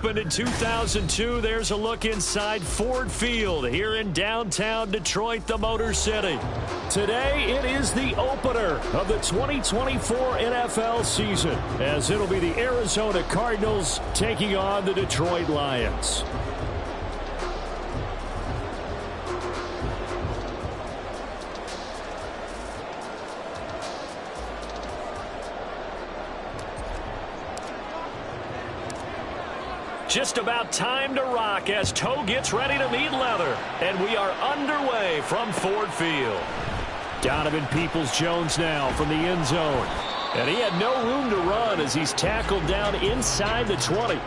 opened in 2002. There's a look inside Ford Field here in downtown Detroit, the Motor City. Today, it is the opener of the 2024 NFL season, as it'll be the Arizona Cardinals taking on the Detroit Lions. Just about time to rock as toe gets ready to meet leather. And we are underway from Ford Field. Donovan Peoples-Jones now from the end zone. And he had no room to run as he's tackled down inside the 20.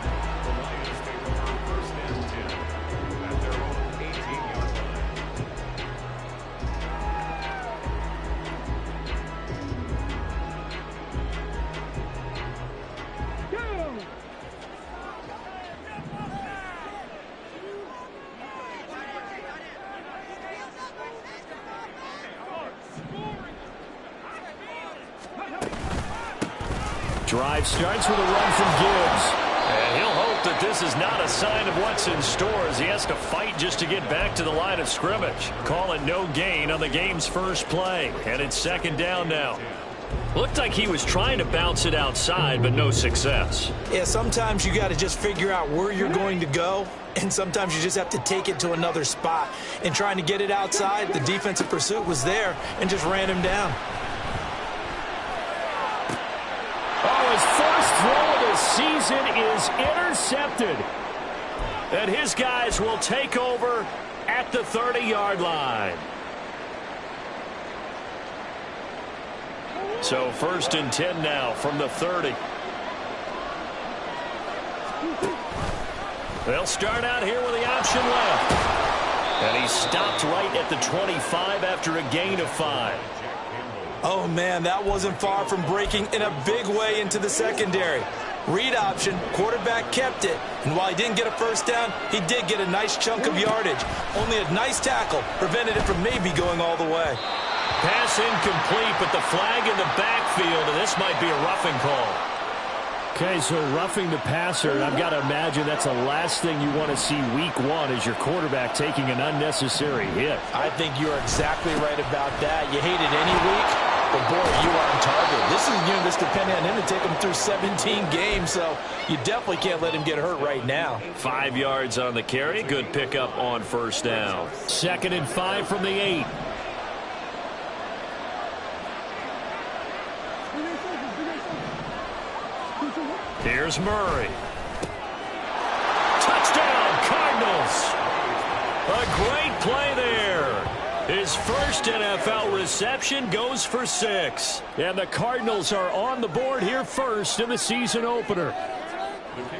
Drive starts with a run from Gibbs. And he'll hope that this is not a sign of what's in store as he has to fight just to get back to the line of scrimmage. Call it no gain on the game's first play. And it's second down now. Looked like he was trying to bounce it outside, but no success. Yeah, sometimes you got to just figure out where you're going to go, and sometimes you just have to take it to another spot. And trying to get it outside, the defensive pursuit was there and just ran him down. Oh, his first throw of the season is intercepted. And his guys will take over at the 30-yard line. So first and 10 now from the 30. They'll start out here with the option left. And he stopped right at the 25 after a gain of 5. Oh, man, that wasn't far from breaking in a big way into the secondary. Read option, quarterback kept it. And while he didn't get a first down, he did get a nice chunk of yardage. Only a nice tackle prevented it from maybe going all the way. Pass incomplete, but the flag in the backfield, and this might be a roughing call. Okay, so roughing the passer, and I've got to imagine that's the last thing you want to see week one is your quarterback taking an unnecessary hit. I think you're exactly right about that. You hate it any week, but boy, you are on target. This is a unit that's depending on him to take him through 17 games, so you definitely can't let him get hurt right now. 5 yards on the carry. Good pickup on first down. 2nd and 5 from the 8. Here's Murray. Touchdown, Cardinals. A great play there. His first NFL reception goes for 6. And the Cardinals are on the board here first in the season opener.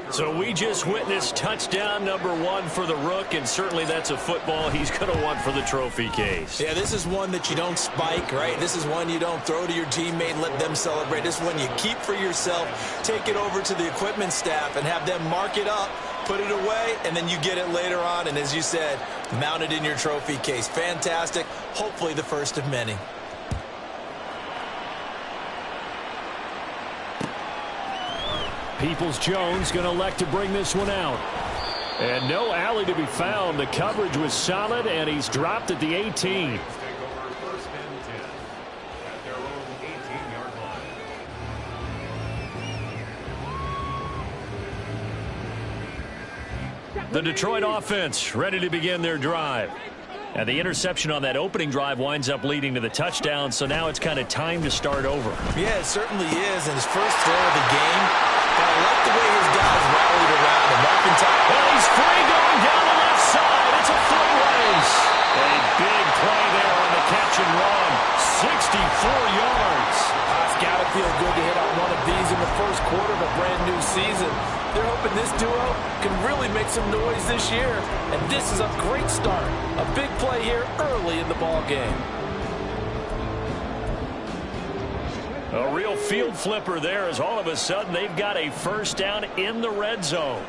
So we just witnessed touchdown number 1 for the Rook, and certainly that's a football he's going to want for the trophy case. Yeah, this is one that you don't spike, right? This is one you don't throw to your teammate and let them celebrate. This is one you keep for yourself, take it over to the equipment staff and have them mark it up, put it away, and then you get it later on, and as you said, mount it in your trophy case. Fantastic. Hopefully the first of many. Peoples-Jones going to elect to bring this one out. And no alley to be found. The coverage was solid, and he's dropped at the 18. The Detroit offense ready to begin their drive. And the interception on that opening drive winds up leading to the touchdown, so now it's kind of time to start over. Yeah, it certainly is. And his first throw of the game, I like the way his guys rallied around him. And he's free going down the left side. It's a foot race. A big play there on the catch and run. 64 yards. It's got to feel good to hit on one of these in the first quarter of a brand new season. They're hoping this duo can really make some noise this year. And this is a great start. A big play here early in the ball game. A real field flipper there as all of a sudden they've got a first down in the red zone.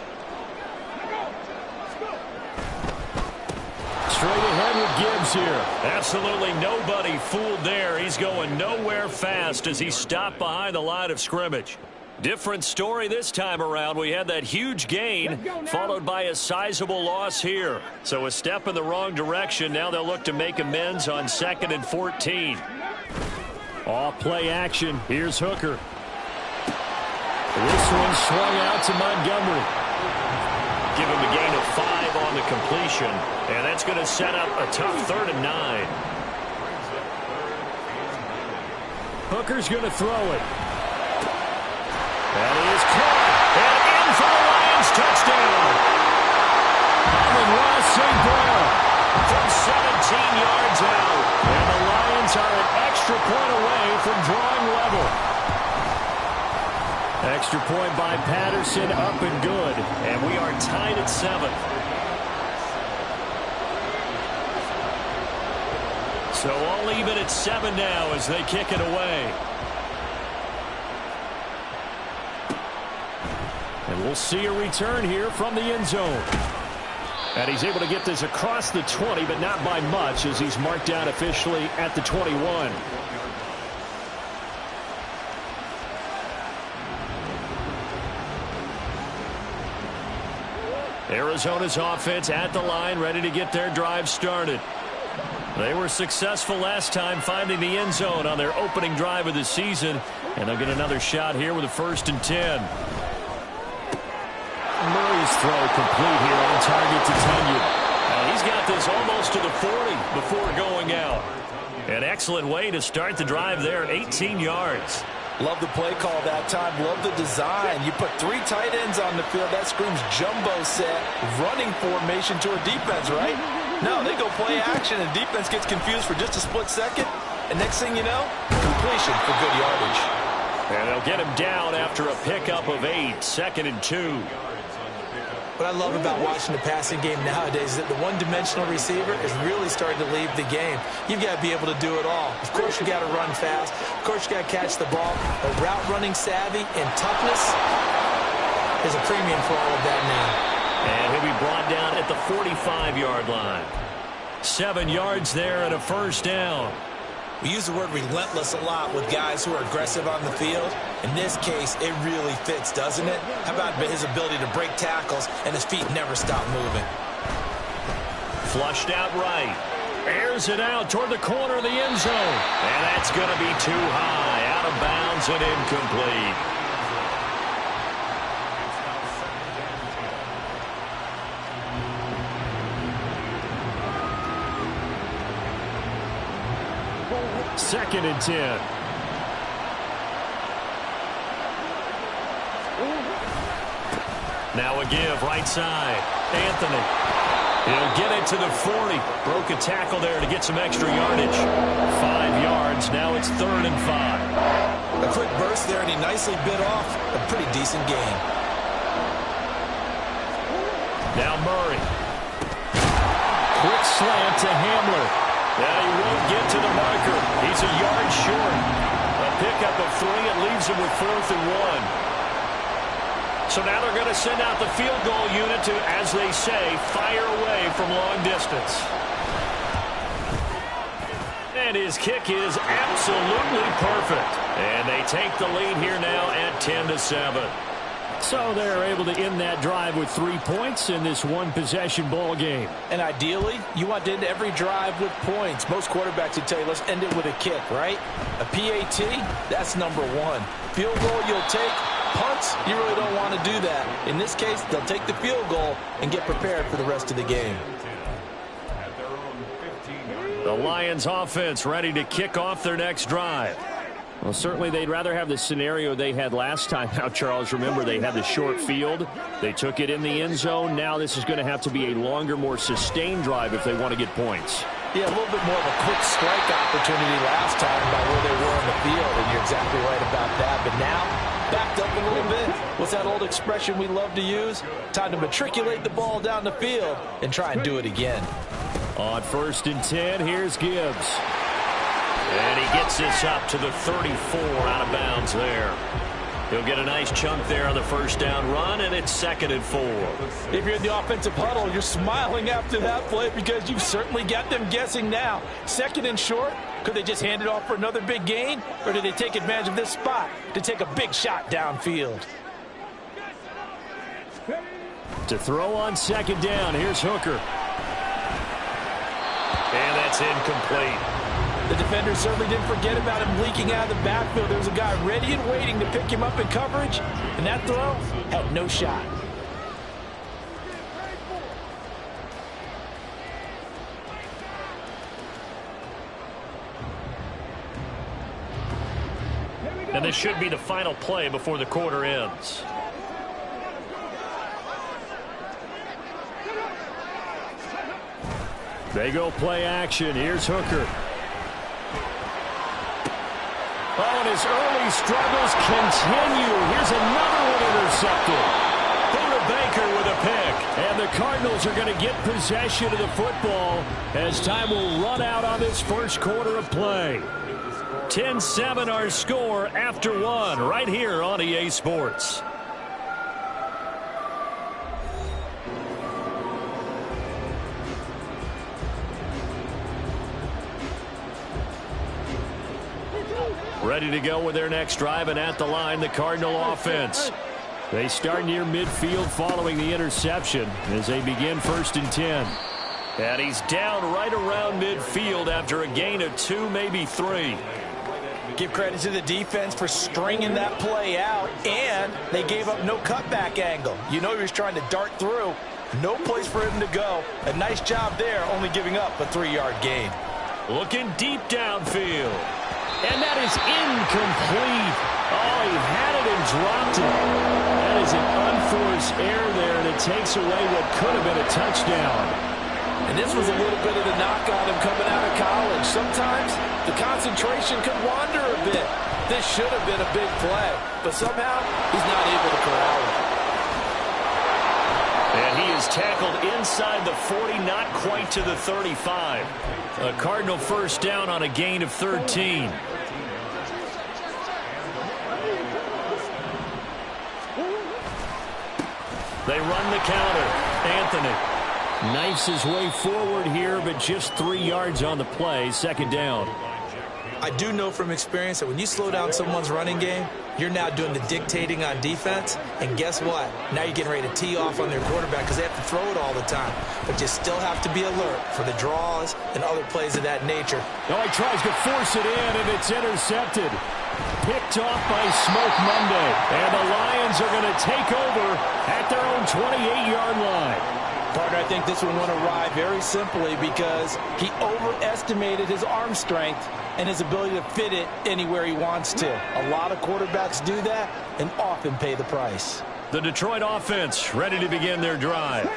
Straight ahead with Gibbs here. Absolutely nobody fooled there. He's going nowhere fast as he stopped behind the line of scrimmage. Different story this time around. We had that huge gain followed by a sizable loss here. So a step in the wrong direction. Now they'll look to make amends on 2nd and 14. Off play action. Here's Hooker. This one swung out to Montgomery. Give him a gain of 5 on the completion. And that's going to set up a tough 3rd and 9. Hooker's going to throw it. That is caught. And in for the Lions. Touchdown. Amon-Ra St. Brown from 17 yards out. And the Lions are an extra point away from drawing level. Extra point by Patterson, up and good. And we are tied at 7. So all even at 7 now as they kick it away. And we'll see a return here from the end zone. And he's able to get this across the 20, but not by much as he's marked down officially at the 21. Arizona's offense at the line, ready to get their drive started. They were successful last time finding the end zone on their opening drive of the season. And they'll get another shot here with a 1st and 10. Murray's throw complete here on target to Tunyon. He's got this almost to the 40 before going out. An excellent way to start the drive there, 18 yards. Love the play call that time. Love the design. You put 3 tight ends on the field. That screams jumbo set, running formation to a defense, right? No, they go play action, and defense gets confused for just a split second. And next thing you know, completion for good yardage. And they'll get him down after a pickup of 8, 2nd and 2. What I love about watching the passing game nowadays is that the one-dimensional receiver is really starting to leave the game. You've got to be able to do it all. Of course, you got to run fast. Of course, you got to catch the ball. But route running savvy and toughness is a premium for all of that now. And he'll be brought down at the 45-yard line. 7 yards there and a 1st down. We use the word relentless a lot with guys who are aggressive on the field. In this case, it really fits, doesn't it? How about his ability to break tackles and his feet never stop moving? Flushed out right. Airs it out toward the corner of the end zone. And that's going to be too high. Out of bounds and incomplete. Second and 10. Now a give, right side. Anthony. He'll get it to the 40. Broke a tackle there to get some extra yardage. 5 yards. Now it's 3rd and 5. A quick burst there, and he nicely bit off a pretty decent gain. Now Murray. Quick slant to Hamler. Now he won't get to the marker. He's a yard short. A pickup of 3. It leaves him with 4th and 1. So now they're going to send out the field goal unit to, as they say, fire away from long distance. And his kick is absolutely perfect. And they take the lead here now at 10-7. So they're able to end that drive with 3 points in this one-possession ball game. And ideally, you want to end every drive with points. Most quarterbacks would tell you, let's end it with a kick, right? A PAT, that's number 1. Field goal you'll take. Punts, you really don't want to do that. In this case, they'll take the field goal and get prepared for the rest of the game. The Lions offense ready to kick off their next drive. Well, certainly they'd rather have the scenario they had last time. Now, Charles, remember, they had the short field. They took it in the end zone. Now this is going to have to be a longer, more sustained drive if they want to get points. Yeah, a little bit more of a quick strike opportunity last time by where they were on the field, and you're exactly right about that. But now, backed up a little bit. What's that old expression we love to use? Time to matriculate the ball down the field and try and do it again. On 1st and 10, here's Gibbs. And he gets this up to the 34, out of bounds there. He'll get a nice chunk there on the first down run, and it's 2nd and 4. If you're in the offensive huddle, you're smiling after that play because you've certainly got them guessing now. 2nd and short, could they just hand it off for another big gain, or did they take advantage of this spot to take a big shot downfield? To throw on 2nd down, here's Hooker. And that's incomplete. The defender certainly didn't forget about him leaking out of the backfield. There was a guy ready and waiting to pick him up in coverage, and that throw had no shot. And this should be the final play before the quarter ends. They go play action. Here's Hooker. Oh, and his early struggles continue. Here's another one intercepted. Buda Baker with a pick. And the Cardinals are going to get possession of the football as time will run out on this first quarter of play. 10-7 our score after 1 right here on EA Sports. Ready to go with their next drive, and at the line, the Cardinal offense. They start near midfield following the interception as they begin 1st and 10. And he's down right around midfield after a gain of 2, maybe 3. Give credit to the defense for stringing that play out, and they gave up no cutback angle. You know he was trying to dart through. No place for him to go. A nice job there, only giving up a 3-yard gain. Looking deep downfield. And that is incomplete. Oh, he had it and dropped it. That is an unforced error there, and it takes away what could have been a touchdown. And this was a little bit of the knock on him coming out of college. Sometimes the concentration could wander a bit. This should have been a big play, but somehow he's not able to corral it. And he is tackled inside the 40, not quite to the 35. A Cardinal first down on a gain of 13. They run the counter. Anthony knifes his way forward here, but just 3 yards on the play. 2nd down. I do know from experience that when you slow down someone's running game, you're now doing the dictating on defense. And guess what? Now you're getting ready to tee off on their quarterback because they have to throw it all the time. But you still have to be alert for the draws and other plays of that nature. Oh, he tries to force it in, and it's intercepted. Picked off by Smoke Monday. And the Lions are going to take over at their own 28-yard line. Partner, I think this one went awry very simply because he overestimated his arm strength and his ability to fit it anywhere he wants to. A lot of quarterbacks do that and often pay the price. The Detroit offense ready to begin their drive.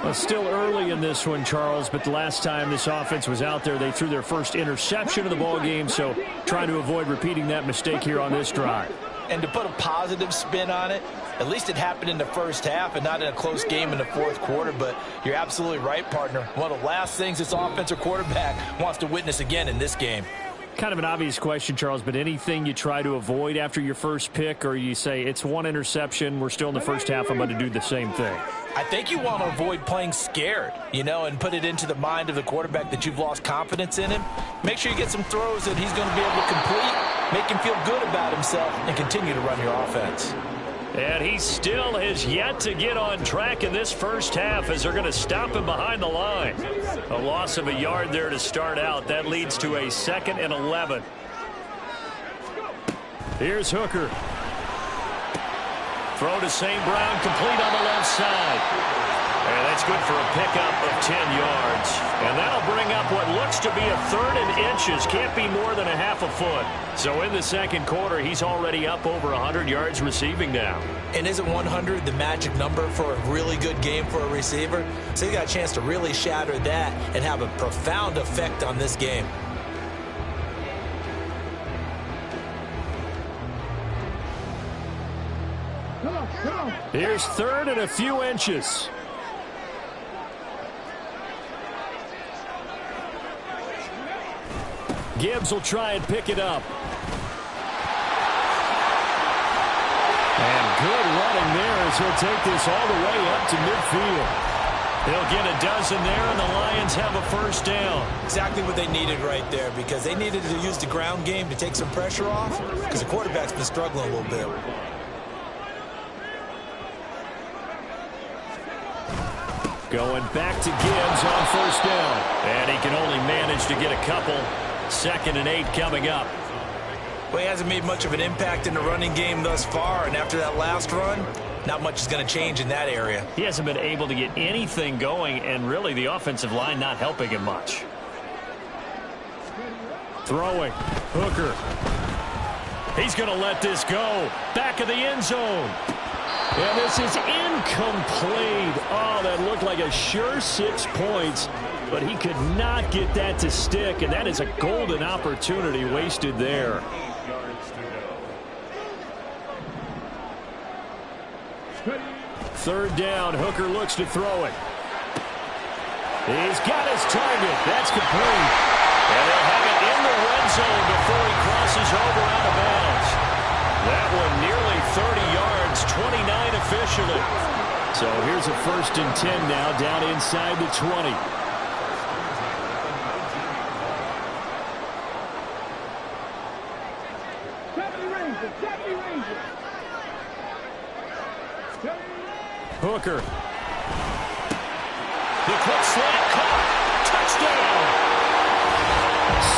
Well, still early in this one, Charles, but the last time this offense was out there, they threw their first interception of the ball game, so trying to avoid repeating that mistake here on this drive. And to put a positive spin on it, at least it happened in the first half and not in a close game in the fourth quarter. But you're absolutely right, partner. One of the last things this offensive quarterback wants to witness again in this game. Kind of an obvious question, Charles, but anything you try to avoid after your first pick, or you say it's one interception, we're still in the first half, I'm going to do the same thing? I think you want to avoid playing scared, and put it into the mind of the quarterback that you've lost confidence in him. Make sure you get some throws that he's going to be able to complete, make him feel good about himself, and continue to run your offense. And he still has yet to get on track in this first half as they're going to stop him behind the line. A loss of a yard there to start out. That leads to a 2nd and 11. Here's Hooker. Throw to St. Brown, complete on the left side. And that's good for a pickup of 10 yards. And that'll bring up what looks to be a 3rd and inches. Can't be more than a half a foot. So in the second quarter, he's already up over 100 yards receiving now. And isn't 100 the magic number for a really good game for a receiver? So you got a chance to really shatter that and have a profound effect on this game. Here's 3rd and a few inches. Gibbs will try and pick it up. good running there as he'll take this all the way up to midfield. He'll get a dozen there, and the Lions have a first down. Exactly what they needed right there, because they needed to use the ground game to take some pressure off, because the quarterback's been struggling a little bit. Going back to Gibbs on first down. And he can only manage to get a couple. 2nd and 8 coming up. Well, he hasn't made much of an impact in the running game thus far, and after that last run, not much is going to change in that area. He hasn't been able to get anything going, and really the offensive line not helping him much. Throwing. Hooker. He's going to let this go. Back of the end zone. And this is incomplete. Oh, that looked like a sure 6 points, but he could not get that to stick, and that is a golden opportunity wasted there. Third down, Hooker looks to throw it. He's got his target. That's complete. And they'll have it in the red zone before he crosses over out of bounds. That one nearly 30 yards, 29 officially. So here's a 1st and 10 now, down inside the 20. Hooker. The quick slant caught. Touchdown.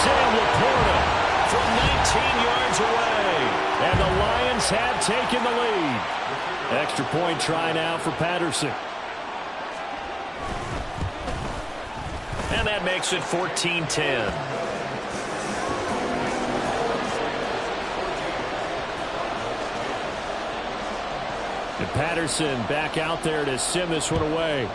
Sam Laporta from 19 yards away. And the Lions have taken the lead. Extra point try now for Patterson. And that makes it 14-10. And Patterson back out there to send this one away.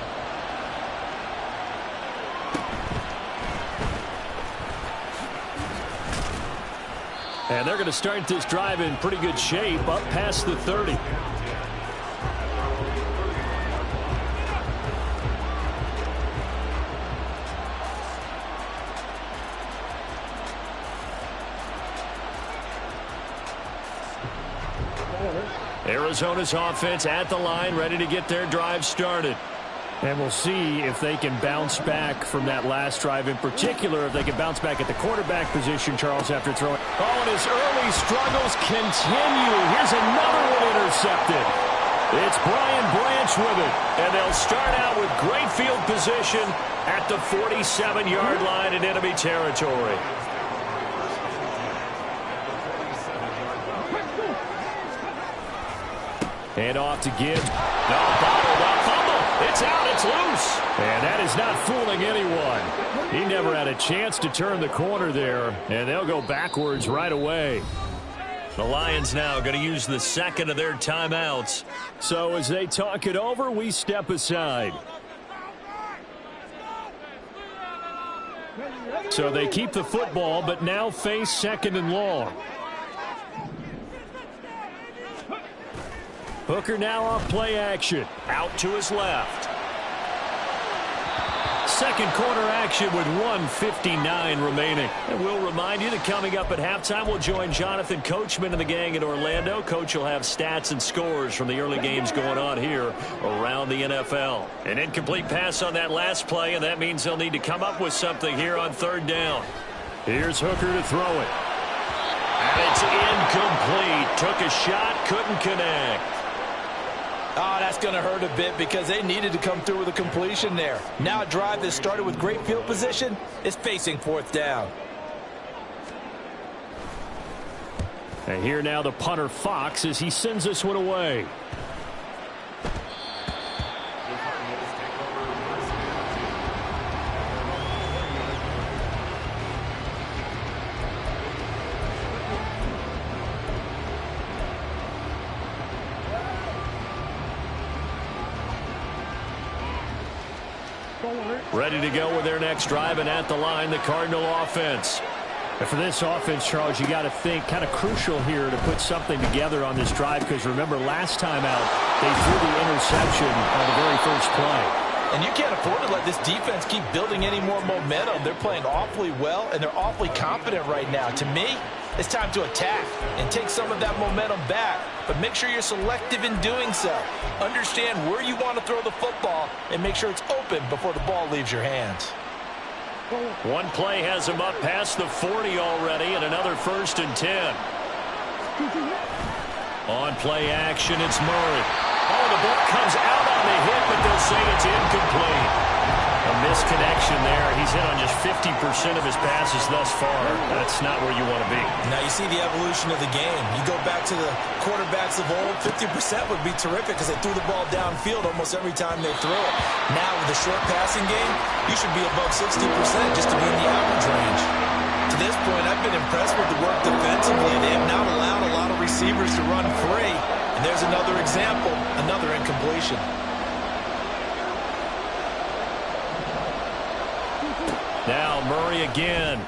And they're going to start this drive in pretty good shape, up past the 30. Arizona's offense at the line, ready to get their drive started. And we'll see if they can bounce back from that last drive, in particular if they can bounce back at the quarterback position, Charles, after throwing. Oh, and his early struggles continue. Here's another one intercepted. It's Brian Branch with it, and they'll start out with great field position at the 47-yard line in enemy territory. Hand off to Gibbs. No, bottled up, fumble. It's out, it's loose. And that is not fooling anyone. He never had a chance to turn the corner there, and they'll go backwards right away. The Lions now going to use the second of their timeouts. So as they talk it over, we step aside. So they keep the football, but now face 2nd and long. Hooker now off play action. Out to his left. Second quarter action with 1:59 remaining. And we'll remind you that coming up at halftime, we'll join Jonathan Coachman and the gang in Orlando. Coach will have stats and scores from the early games going on here around the NFL. An incomplete pass on that last play, and that means they'll need to come up with something here on 3rd down. Here's Hooker to throw it. And it's incomplete. Took a shot, couldn't connect. Oh, that's going to hurt a bit because they needed to come through with a completion there. Now a drive that started with great field position is facing 4th down. And here now the punter Fox as he sends this one away. Ready to go with their next drive, and at the line, the Cardinal offense. And for this offense, Charles, you got to think kind of crucial here to put something together on this drive, because remember last time out, they threw the interception on the very first play. And you can't afford to let this defense keep building any more momentum. They're playing awfully well, and they're awfully confident right now. To me, it's time to attack and take some of that momentum back. But make sure you're selective in doing so. Understand where you want to throw the football and make sure it's open before the ball leaves your hands. One play has him up past the 40 already, and another 1st and 10. On play action, it's Murray. Oh, the ball comes out on the hit, but they'll say it's incomplete. A misconnection there. He's hit on just 50% of his passes thus far. That's not where you want to be. Now you see the evolution of the game. You go back to the quarterbacks of old, 50% would be terrific because they threw the ball downfield almost every time they threw it. Now with the short passing game, you should be above 60% just to be in the average range. To this point, I've been impressed with the work defensively. They have not allowed a lot of receivers to run free. And there's another example, another incompletion. Now Murray again.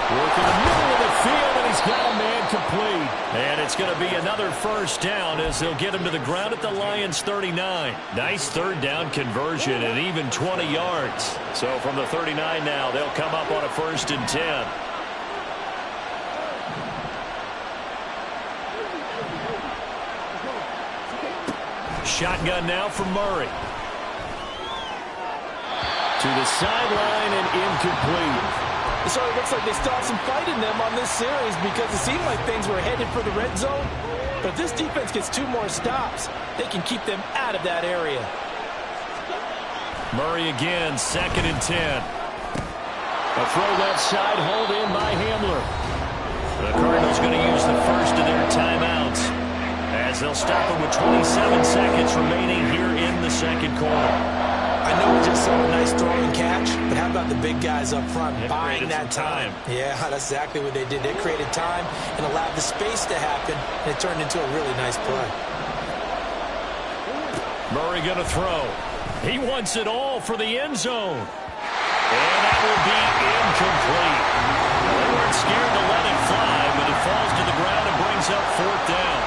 Working the middle of the field, and he's got a man complete. And it's going to be another 1st down as they'll get him to the ground at the Lions' 39. Nice 3rd down conversion and even 20 yards. So from the 39 now, they'll come up on a 1st and 10. Shotgun now from Murray. To the sideline and incomplete. So it looks like they still have some fight in them on this series because it seemed like things were headed for the red zone. But if this defense gets 2 more stops, they can keep them out of that area. Murray again, 2nd and 10. A throw left side, hold in by Hamler. The Cardinals going to use the first of their timeouts as they'll stop him with 27 seconds remaining here in the 2nd quarter. I know we just saw a nice throw and catch, but how about the big guys up front buying that time? Yeah, that's exactly what they did. They created time and allowed the space to happen, and it turned into a really nice play. Murray going to throw. He wants it all for the end zone. And that will be incomplete. They weren't scared to let it fly, but it falls to the ground and brings up 4th down.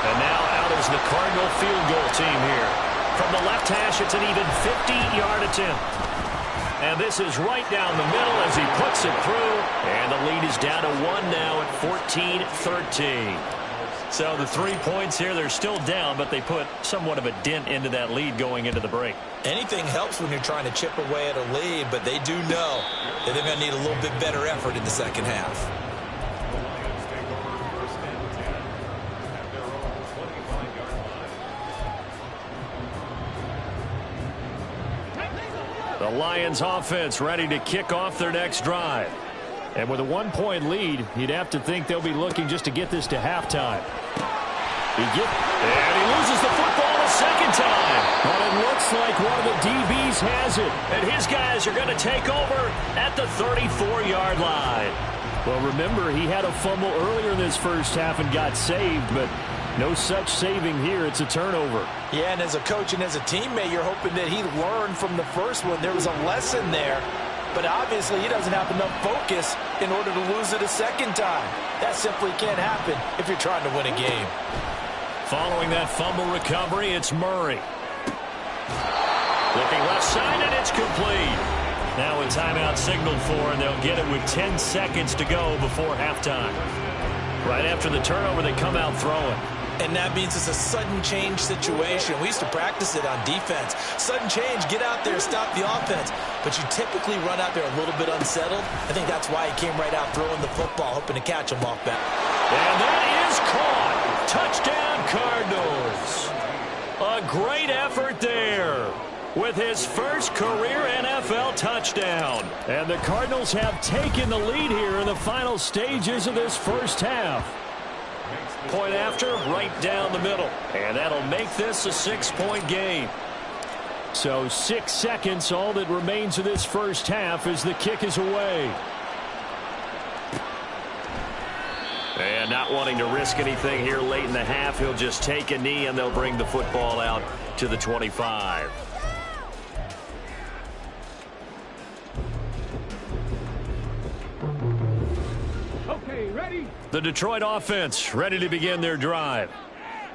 And now out is the Cardinal field goal team here. From the left hash, it's an even 50-yard attempt. And this is right down the middle as he puts it through. And the lead is down to 1 now at 14-13. So the 3 points here, they're still down, but they put somewhat of a dent into that lead going into the break. Anything helps when you're trying to chip away at a lead, but they do know that they're going to need a little bit better effort in the 2nd half. The Lions offense ready to kick off their next drive. And with a 1-point lead, you'd have to think they'll be looking just to get this to halftime. And he loses the football a 2nd time. But it looks like one of the DBs has it. And his guys are going to take over at the 34-yard line. Well, remember, he had a fumble earlier in this 1st half and got saved, but no such saving here. It's a turnover. Yeah, and as a coach and as a teammate, you're hoping that he learned from the first one. There was a lesson there, but obviously he doesn't have enough focus in order to lose it a 2nd time. That simply can't happen if you're trying to win a game. Following that fumble recovery, it's Murray. Looking left side, and it's complete. Now a timeout signaled for, and they'll get it with 10 seconds to go before halftime. Right after the turnover, they come out throwing. And that means it's a sudden change situation. We used to practice it on defense. Sudden change, get out there, stop the offense. But you typically run out there a little bit unsettled. I think that's why he came right out throwing the football, hoping to catch him off back. And that is caught. Touchdown, Cardinals. A great effort there with his first career NFL touchdown. And the Cardinals have taken the lead here in the final stages of this 1st half. Point after, right down the middle. And that'll make this a 6-point game. So 6 seconds, all that remains of this 1st half as the kick is away. And not wanting to risk anything here late in the half, he'll just take a knee and they'll bring the football out to the 25. The Detroit offense ready to begin their drive.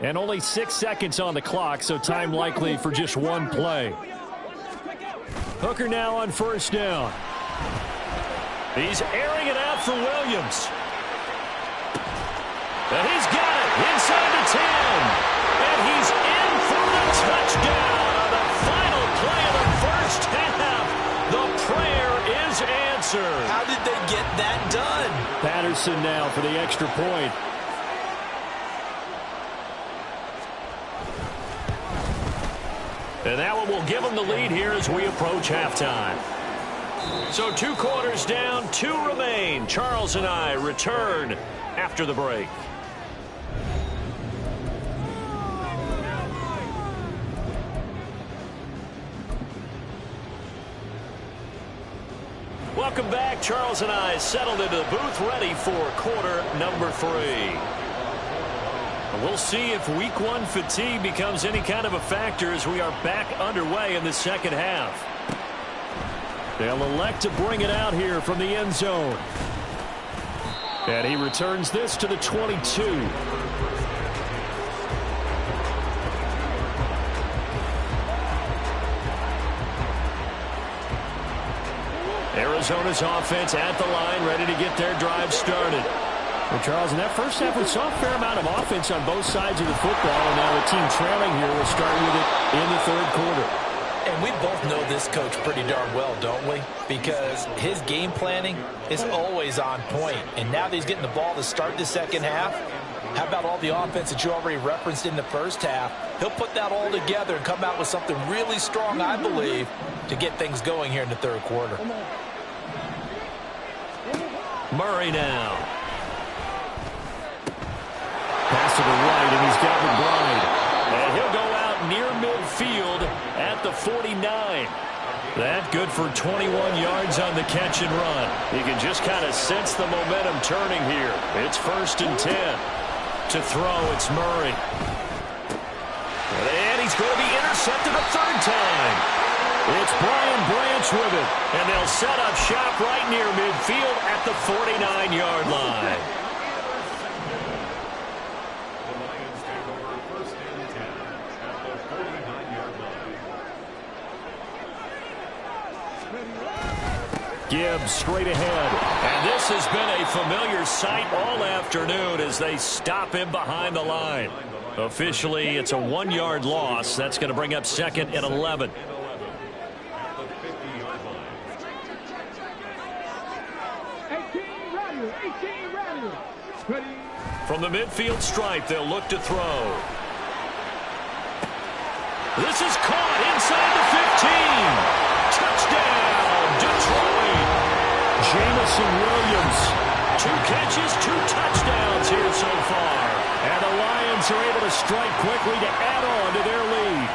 And only 6 seconds on the clock, so time likely for just one play. Hooker now on 1st down. He's airing it out for Williams. And he's got it inside the 10. And he's in for the touchdown on the final play of the first half. The prayer is answered. How did they get that done? Patterson now for the extra point. And that one will give them the lead here as we approach halftime. So 2 quarters down, 2 remain. Charles and I return after the break. Welcome back. Charles and I settled into the booth ready for quarter number 3. We'll see if week 1 fatigue becomes any kind of a factor as we are back underway in the second half. They'll elect to bring it out here from the end zone. And he returns this to the 22. Arizona's offense at the line, ready to get their drive started. Well, Charles, in that first half, we saw a fair amount of offense on both sides of the football, and now the team trailing here will start with it in the third quarter. And we both know this coach pretty darn well, don't we? Because his game planning is always on point. And now that he's getting the ball to start the second half, how about all the offense that you already referenced in the first half? He'll put that all together and come out with something really strong, I believe, to get things going here in the third quarter. Murray now. Pass to the right, and he's got McBride. And he'll go out near midfield at the 49. That good for 21 yards on the catch and run. You can just kind of sense the momentum turning here. It's 1st and 10. To throw, it's Murray. And he's going to be intercepted a 3rd time. It's Brian Branch with it. And they'll set up shop right near midfield at the 49-yard line. Gibbs straight ahead. And this has been a familiar sight all afternoon as they stop him behind the line. Officially, it's a 1-yard loss. That's going to bring up 2nd and 11. From the midfield stripe, they'll look to throw. This is caught inside the 15. Touchdown, Detroit. Jamison Williams. 2 catches, 2 touchdowns here so far. And the Lions are able to strike quickly to add on to their lead.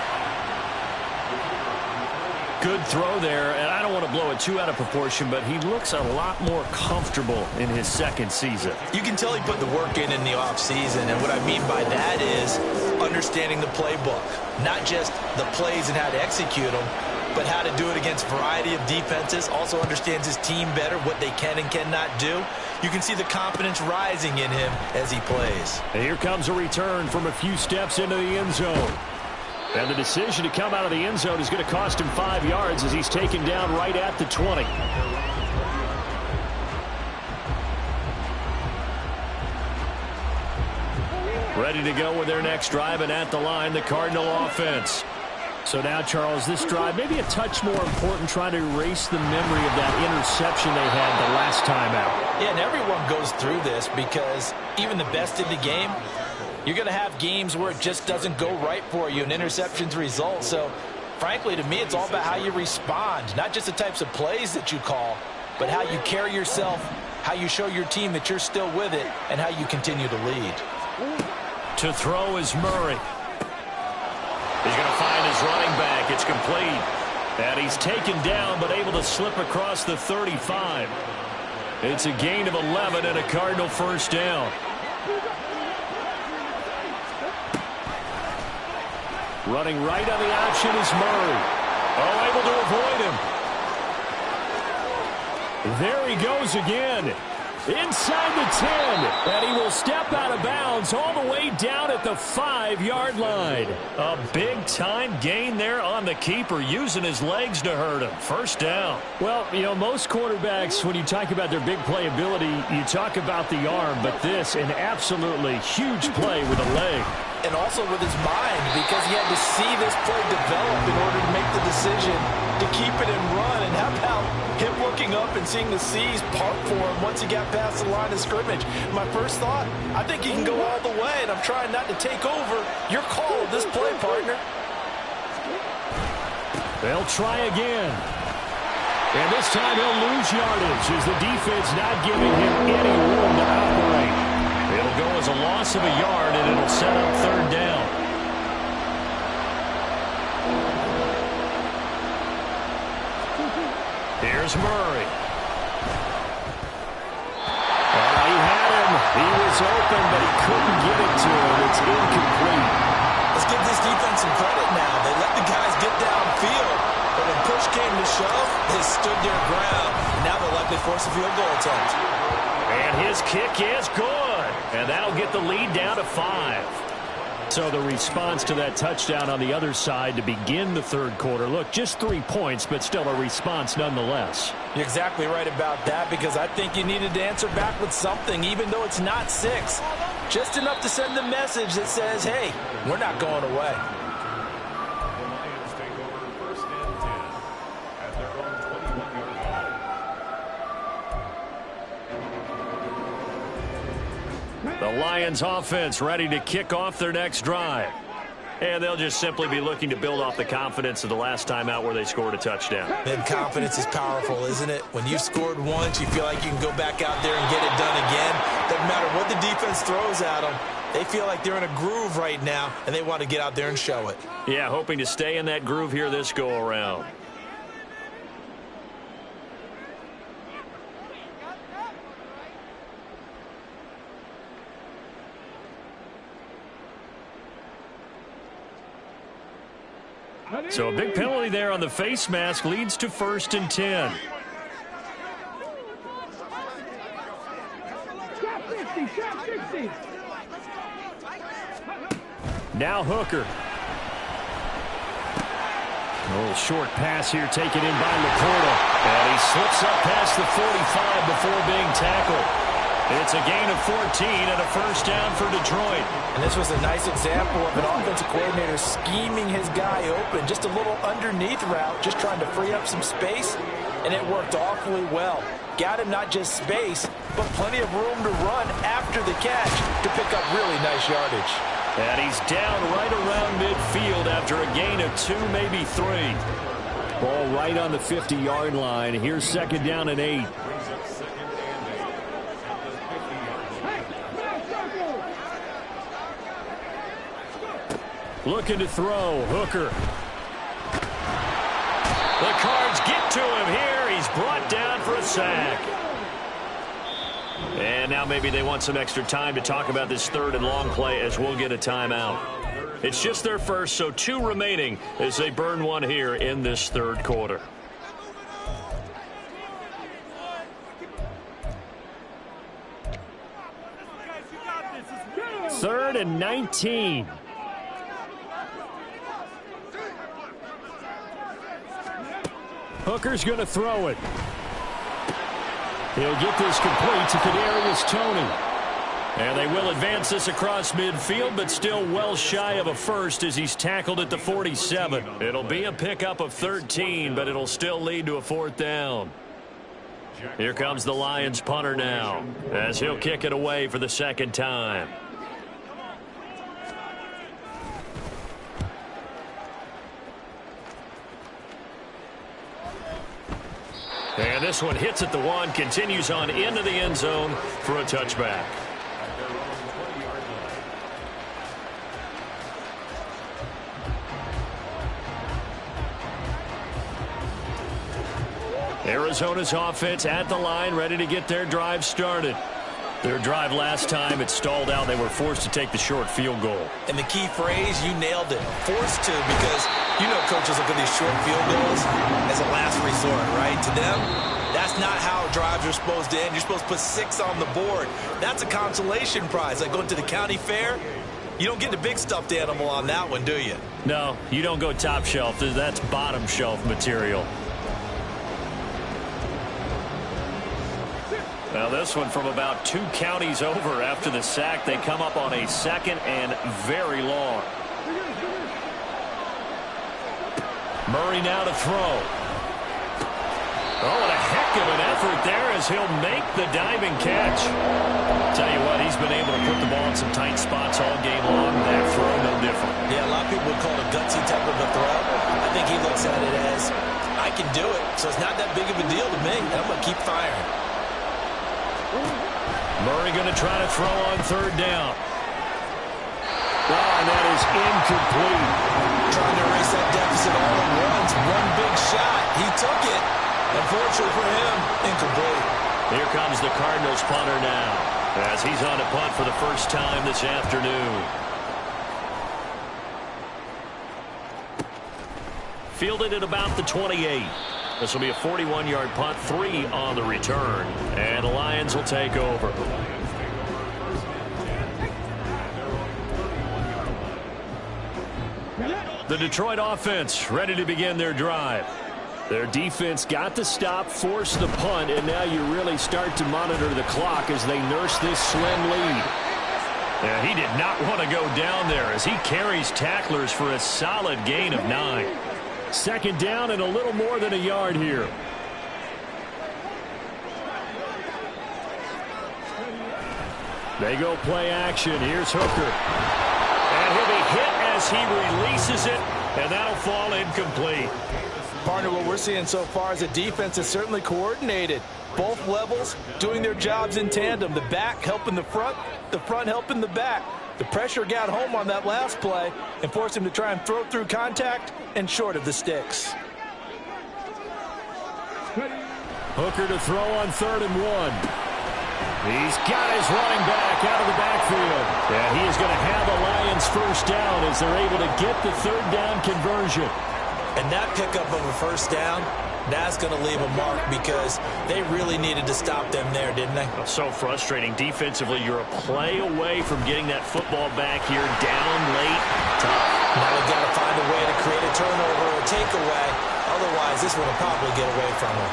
Good throw there, and I don't want to blow it too out of proportion, but he looks a lot more comfortable in his 2nd season. You can tell he put the work in the offseason, and what I mean by that is understanding the playbook. Not just the plays and how to execute them, but how to do it against a variety of defenses. Also understands his team better, what they can and cannot do. You can see the confidence rising in him as he plays. And here comes a return from a few steps into the end zone. And the decision to come out of the end zone is going to cost him 5 yards as he's taken down right at the 20. Ready to go with their next drive, and at the line, the Cardinal offense. So now, Charles, this drive maybe a touch more important, trying to erase the memory of that interception they had the last time out. Yeah, and everyone goes through this because even the best in the game, you're going to have games where it just doesn't go right for you and interceptions result. So, frankly, to me, it's all about how you respond, not just the types of plays that you call, but how you carry yourself, how you show your team that you're still with it, and how you continue to lead. To throw is Murray. He's going to find his running back. It's complete. And he's taken down but able to slip across the 35. It's a gain of 11 and a Cardinal 1st down. Running right on the option is Murray. Oh, able to avoid him. There he goes again. Inside the 10, and he will step out of bounds all the way down at the 5-yard line. A big-time gain there on the keeper, using his legs to hurt him. First down. Well, you know, most quarterbacks, when you talk about their big playability, you talk about the arm, but this, an absolutely huge play with a leg. And also with his mind, because he had to see this play develop in order to make the decision to keep it and run. And how about him looking up and seeing the C's part for him once he got past the line of scrimmage? My first thought, I think he can go all the way, and I'm trying not to take over. Your call of this play, partner. They'll try again. And this time he'll lose yardage as the defense not giving him any room to operate. It'll go as a loss of a yard, and it'll set up third down. Here's Murray. He had him. He was open, but he couldn't get it to him. It's incomplete. Let's give this defense some credit now. They let the guys get downfield, but when push came to shove, they stood their ground. Now they'll likely force a field goal attempt. And his kick is good. And that'll get the lead down to 5. So the response to that touchdown on the other side to begin the third quarter. Look, just 3 points, but still a response nonetheless. You're exactly right about that, because I think you needed to answer back with something, even though it's not 6. Just enough to send the message that says, hey, we're not going away. The Lions offense ready to kick off their next drive. And they'll just simply be looking to build off the confidence of the last time out where they scored a touchdown. And confidence is powerful, isn't it? When you've scored once, you feel like you can go back out there and get it done again. Doesn't matter what the defense throws at them. They feel like they're in a groove right now, and they want to get out there and show it. Yeah, hoping to stay in that groove here this go-around. So a big penalty there on the face mask leads to 1st and 10. Now Hooker. A little short pass here taken in by Laporta. And he slips up past the 45 before being tackled. It's a gain of 14 and a first down for Detroit. And this was a nice example of an offensive coordinator scheming his guy open. Just a little underneath route, just trying to free up some space, and it worked awfully well. Got him not just space, but plenty of room to run after the catch to pick up really nice yardage. And he's down right around midfield after a gain of 2, maybe 3. Ball right on the 50-yard line. Here's 2nd down and 8. Looking to throw. Hooker. The Cards get to him here. He's brought down for a sack. And now maybe they want some extra time to talk about this 3rd and long play, as we'll get a timeout. It's just their first, so 2 remaining as they burn one here in this 3rd quarter. Third and 19. Hooker's going to throw it. He'll get this complete to Kadarius Toney. And they will advance this across midfield, but still well shy of a first as he's tackled at the 47. It'll be a pickup of 13, but it'll still lead to a 4th down. Here comes the Lions punter now, as he'll kick it away for the 2nd time. And this one hits at the 1, continues on into the end zone for a touchback. Arizona's offense at the line, ready to get their drive started. Their drive last time, it stalled out. They were forced to take the short field goal. And the key phrase, you nailed it. Forced to, because You know coaches look at these short field goals as a last resort, right? To them, that's not how drives are supposed to end. You're supposed to put 6 on the board. That's a consolation prize. Like going to the county fair, you don't get the big stuffed animal on that one, do you? No, you don't go top shelf. That's bottom shelf material. Now this one from about 2 counties over after the sack. They come up on a 2nd and very long. Murray now to throw. Oh, what a heck of an effort there as he'll make the diving catch. Tell you what, he's been able to put the ball in some tight spots all game long. That throw, no different. Yeah, a lot of people would call it a gutsy type of a throw. I think he looks at it as, I can do it, so it's not that big of a deal to me. I'm going to keep firing. Murray going to try to throw on 3rd down. And that is incomplete. Trying to erase that deficit all at once. One big shot. He took it. Unfortunately for him, incomplete. Here comes the Cardinals punter now, as he's on to punt for the first time this afternoon. Fielded at about the 28. This will be a 41-yard punt, 3 on the return. And the Lions will take over. The Detroit offense ready to begin their drive. Their defense got the stop, forced the punt, and now you really start to monitor the clock as they nurse this slim lead. And he did not want to go down there as he carries tacklers for a solid gain of 9. 2nd down and a little more than a yard here. They go play action. Here's Hooker. And he'll be hit as he releases it, and that'll fall incomplete. Partner, what we're seeing so far is the defense is certainly coordinated. Both levels doing their jobs in tandem. The back helping the front helping the back. The pressure got home on that last play and forced him to try and throw through contact and short of the sticks. Hooker to throw on 3rd and 1. He's got his running back out of the backfield. And he is going to have a Lions first down as they're able to get the 3rd down conversion. And that pickup of a first down, that's going to leave a mark because they really needed to stop them there, didn't they? So frustrating. Defensively, you're a play away from getting that football back here down late. Tough. Now they've got to find a way to create a turnover or a takeaway. Otherwise, this one will probably get away from them.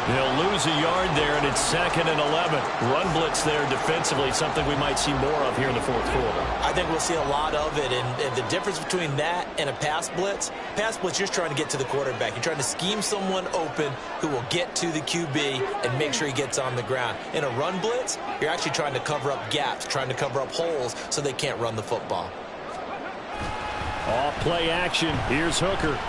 They'll lose a yard there, and it's 2nd and 11. Run blitz there defensively, something we might see more of here in the 4th quarter. I think we'll see a lot of it, and the difference between that and a pass blitz, you're just trying to get to the quarterback. You're trying to scheme someone open who will get to the QB and make sure he gets on the ground. In a run blitz, you're actually trying to cover up gaps, trying to cover up holes so they can't run the football. Off play action. Here's Hooker.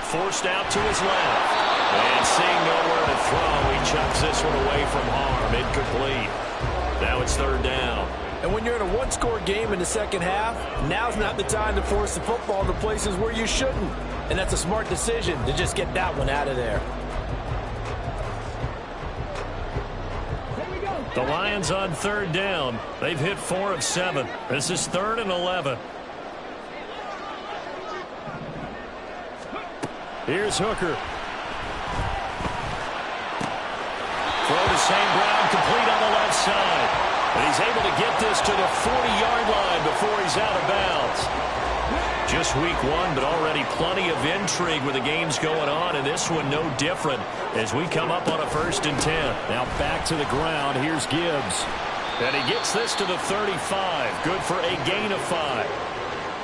Forced out to his left. And seeing nowhere to throw, he chucks this one away from harm. Incomplete. Now it's 3rd down. And when you're in a one-score game in the second half, now's not the time to force the football to places where you shouldn't. And that's a smart decision to just get that one out of there. The Lions on 3rd down. They've hit 4 of 7. This is 3rd and 11. Here's Hooker. Throw to St. Brown, complete on the left side. And he's able to get this to the 40-yard line before he's out of bounds. Just week 1, but already plenty of intrigue with the games going on, and this one no different as we come up on a 1st and 10. Now back to the ground. Here's Gibbs. And he gets this to the 35. Good for a gain of 5.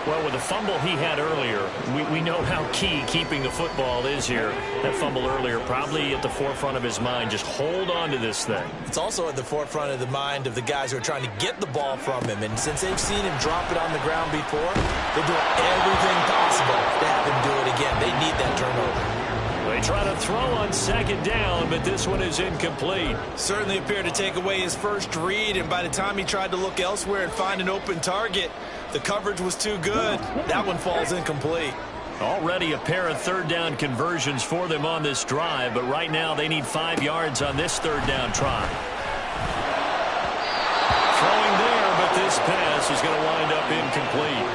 Well, with the fumble he had earlier, we know how key keeping the football is here. That fumble earlier probably at the forefront of his mind. Just hold on to this thing. It's also at the forefront of the mind of the guys who are trying to get the ball from him. And since they've seen him drop it on the ground before, they're doing everything possible to have him do it again. They need that turnover. They try to throw on 2nd down, but this one is incomplete. Certainly appeared to take away his first read, and by the time he tried to look elsewhere and find an open target, the coverage was too good. That one falls incomplete. Already a pair of 3rd down conversions for them on this drive, but right now they need 5 yards on this 3rd down try. Throwing there, but this pass is going to wind up incomplete.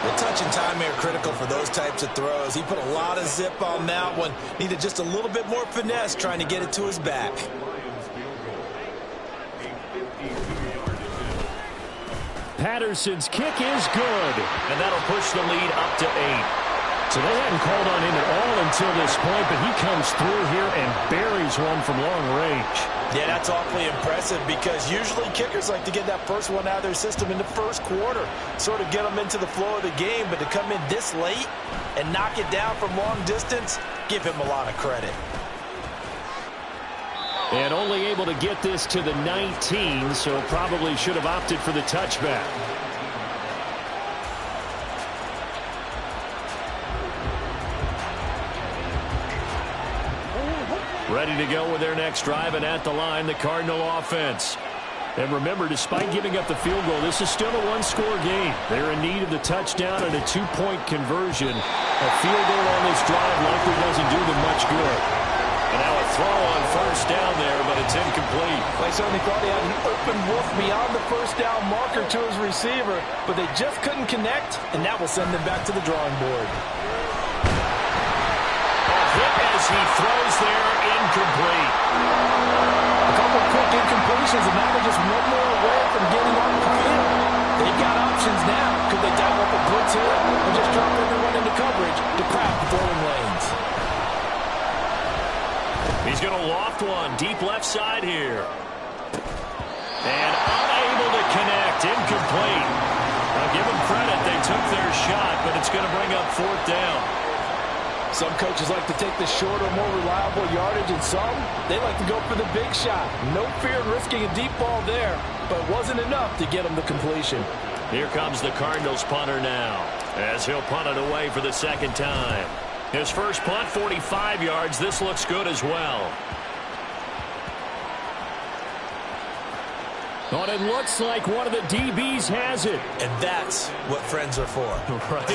The touch and time are critical for those types of throws. He put a lot of zip on that one. Needed just a little bit more finesse trying to get it to his back. Patterson's kick is good, and that'll push the lead up to 8. So they hadn't called on him at all until this point, but he comes through here and buries one from long range. Yeah, that's awfully impressive because usually kickers like to get that first one out of their system in the first quarter, sort of get them into the flow of the game, but to come in this late and knock it down from long distance, give him a lot of credit. And only able to get this to the 19, so probably should have opted for the touchback. Ready to go with their next drive, and at the line, the Cardinal offense. And remember, despite giving up the field goal, this is still a one-score game. They're in need of the touchdown and a two-point conversion. A field goal on this drive likely doesn't do them much good. And now a throw on first down there, but it's incomplete. I certainly thought he had an open wolf beyond the first down marker to his receiver, but they just couldn't connect, and that will send them back to the drawing board. A hit as he throws there, incomplete. A couple quick incompletions, and now they're just one more away from getting on the field. They've got options now. Could they dial up a blitz here or just drop everyone into coverage to crowd the throwing lanes? He's going to loft one deep left side here. And unable to connect. Incomplete. I'll give them credit. They took their shot, but it's going to bring up fourth down. Some coaches like to take the shorter, more reliable yardage, and some, they like to go for the big shot. No fear in risking a deep ball there, but it wasn't enough to get them the completion. Here comes the Cardinals punter now, as he'll punt it away for the second time. His first punt, 45 yards. This looks good as well. Oh, it looks like one of the DBs has it. And that's what friends are for. Right.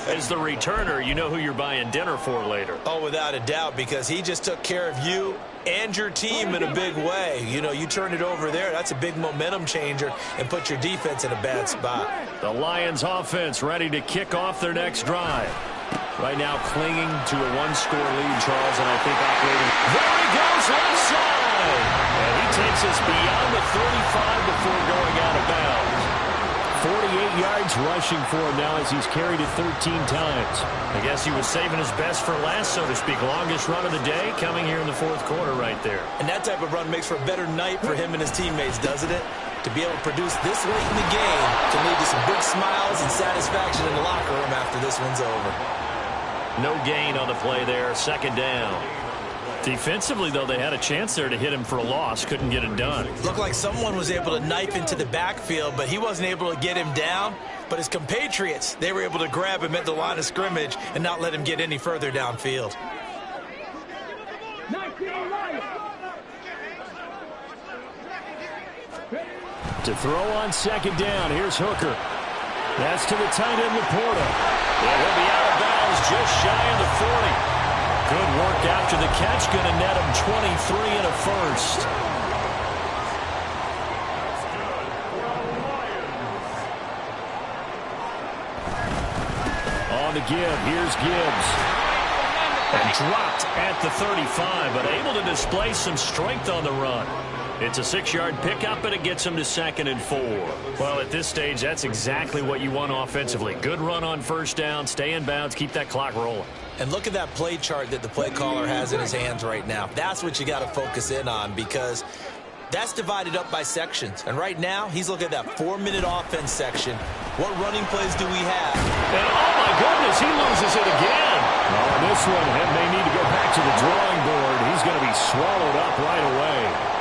As the returner, you know who you're buying dinner for later. Oh, without a doubt, because he just took care of you and your team in a big way. You know, you turn it over there, that's a big momentum changer and put your defense in a bad spot. The Lions offense ready to kick off their next drive. Right now clinging to a one-score lead, Charles, and I think operating. There he goes, left side. And he takes us beyond the 35 before going out of bounds. 48 yards rushing for him now as he's carried it 13 times. I guess he was saving his best for last, so to speak. Longest run of the day coming here in the fourth quarter right there. And that type of run makes for a better night for him and his teammates, doesn't it? To be able to produce this late in the game can lead to some big smiles and satisfaction in the locker room after this one's over. No gain on the play there, second down. Defensively, though, they had a chance there to hit him for a loss. Couldn't get it done. Looked like someone was able to knife into the backfield, but he wasn't able to get him down. But his compatriots, they were able to grab him at the line of scrimmage and not let him get any further downfield. To throw on second down, here's Hooker. That's to the tight end, Laporta. And he'll be out of bounds just shy of the 40. Good work after the catch. Going to net him 23 and a first. On the give, here's Gibbs. And dropped at the 35, but able to display some strength on the run. It's a 6-yard pickup, and it gets him to 2nd and 4. Well, at this stage, that's exactly what you want offensively. Good run on first down, stay in bounds, keep that clock rolling. And look at that play chart that the play caller has in his hands right now. That's what you got to focus in on because that's divided up by sections. And right now, he's looking at that 4-minute offense section. What running plays do we have? And oh my goodness, he loses it again. On this one, he may need to go back to the drawing board. He's going to be swallowed up right away.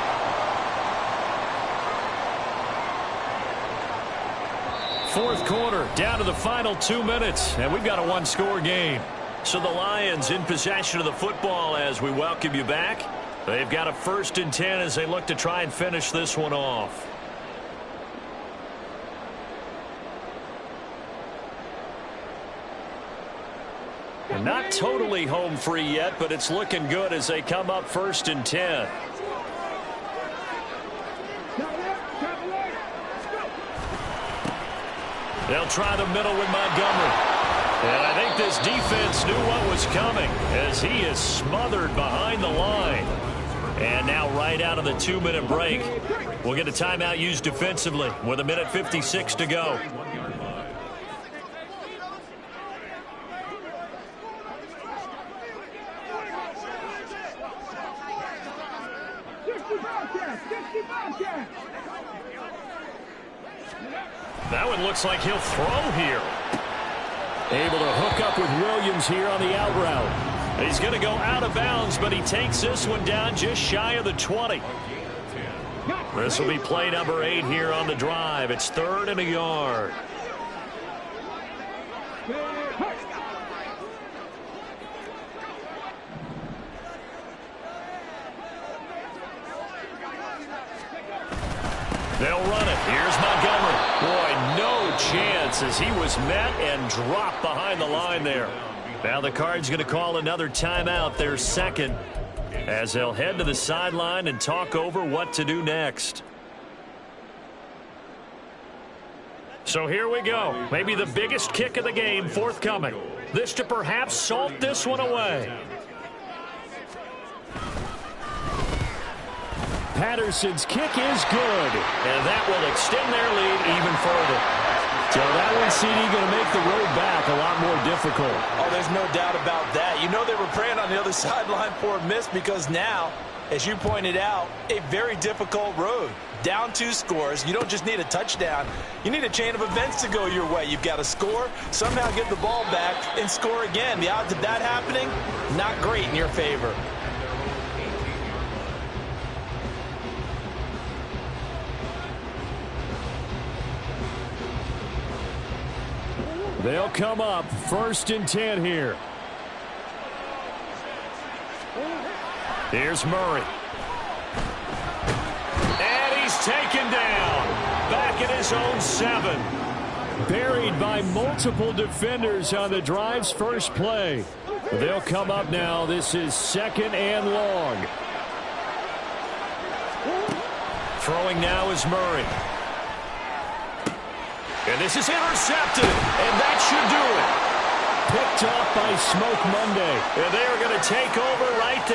Fourth quarter, down to the final 2 minutes, and we've got a one-score game. So the Lions in possession of the football as we welcome you back. They've got a 1st and 10 as they look to try and finish this one off. And not totally home free yet, but it's looking good as they come up 1st and 10. They'll try the middle with Montgomery. And I think this defense knew what was coming as he is smothered behind the line. And now right out of the 2-minute break, we'll get a timeout used defensively with 1:56 to go. That one looks like he'll throw here. Able to hook up with Williams here on the out route. He's going to go out of bounds, but he takes this one down just shy of the 20. This will be play number 8 here on the drive. It's 3rd and a yard. They'll run it. Here's Montgomery. Boy, no chance as he was met and dropped behind the line there. Now the Cards going to call another timeout, their second, as they'll head to the sideline and talk over what to do next. So here we go. Maybe the biggest kick of the game forthcoming. This to perhaps salt this one away. Patterson's kick is good, and that will extend their lead even further. So that one, CD, going to make the road back a lot more difficult. Oh, there's no doubt about that. You know they were praying on the other sideline for a miss because now, as you pointed out, a very difficult road. Down 2 scores. You don't just need a touchdown. You need a chain of events to go your way. You've got to score, somehow get the ball back, and score again. The odds of that happening, not great in your favor. They'll come up 1st and 10 here. Here's Murray. And he's taken down. Back at his own 7. Buried by multiple defenders on the drive's first play. They'll come up now. This is 2nd and long. Throwing now is Murray. And this is intercepted, and that should do it. Picked off by Smoke Monday. And they are going to take over right there.